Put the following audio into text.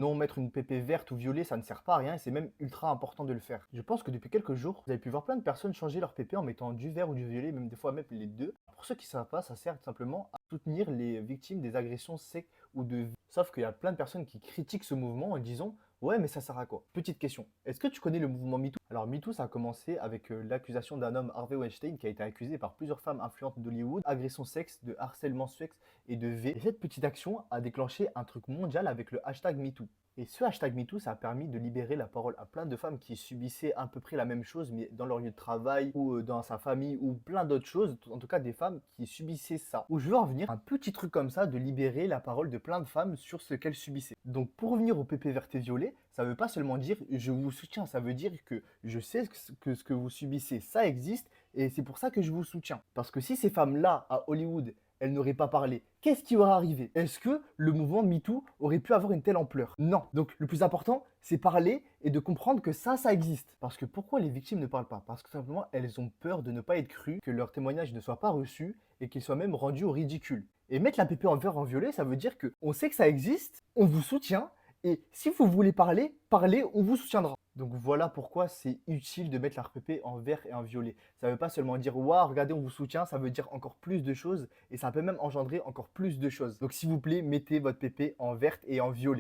Non, mettre une PP verte ou violet, ça ne sert pas à rien et c'est même ultra important de le faire. Je pense que depuis quelques jours, vous avez pu voir plein de personnes changer leur PP en mettant du vert ou du violet, même des fois même les deux. Pour ceux qui ne savent pas, ça sert tout simplement à soutenir les victimes des agressions sexuelles ou de vie. Sauf qu'il y a plein de personnes qui critiquent ce mouvement en disant ouais, mais ça sert à quoi? Petite question. Est-ce que tu connais le mouvement MeToo? Alors, MeToo, ça a commencé avec l'accusation d'un homme, Harvey Weinstein, qui a été accusé par plusieurs femmes influentes d'Hollywood, agression sexe, de harcèlement sexe et de V. Et cette petite action a déclenché un truc mondial avec le hashtag MeToo. Et ce hashtag MeToo, ça a permis de libérer la parole à plein de femmes qui subissaient à peu près la même chose, mais dans leur lieu de travail ou dans sa famille ou plein d'autres choses. En tout cas, des femmes qui subissaient ça. Où je veux en venir, un petit truc comme ça de libérer la parole de plein de femmes sur ce qu'elles subissaient. Donc, pour revenir au PP vert et violet, ça ne veut pas seulement dire je vous soutiens, ça veut dire que je sais que ce que vous subissez, ça existe et c'est pour ça que je vous soutiens. Parce que si ces femmes-là, à Hollywood, elles n'auraient pas parlé, qu'est-ce qui aurait arrivé? Est-ce que le mouvement MeToo aurait pu avoir une telle ampleur? Non. Donc le plus important, c'est parler et de comprendre que ça existe. Parce que pourquoi les victimes ne parlent pas? Parce que simplement, elles ont peur de ne pas être crues, que leur témoignage ne soit pas reçu et qu'il soit même rendu au ridicule. Et mettre la PP en vert en violet, ça veut dire que on sait que ça existe, on vous soutient, et si vous voulez parler, parlez, on vous soutiendra. Donc voilà pourquoi c'est utile de mettre l'RPP en vert et en violet. Ça ne veut pas seulement dire waouh, regardez, on vous soutient, ça veut dire encore plus de choses et ça peut même engendrer encore plus de choses. Donc s'il vous plaît, mettez votre PP en verte et en violet.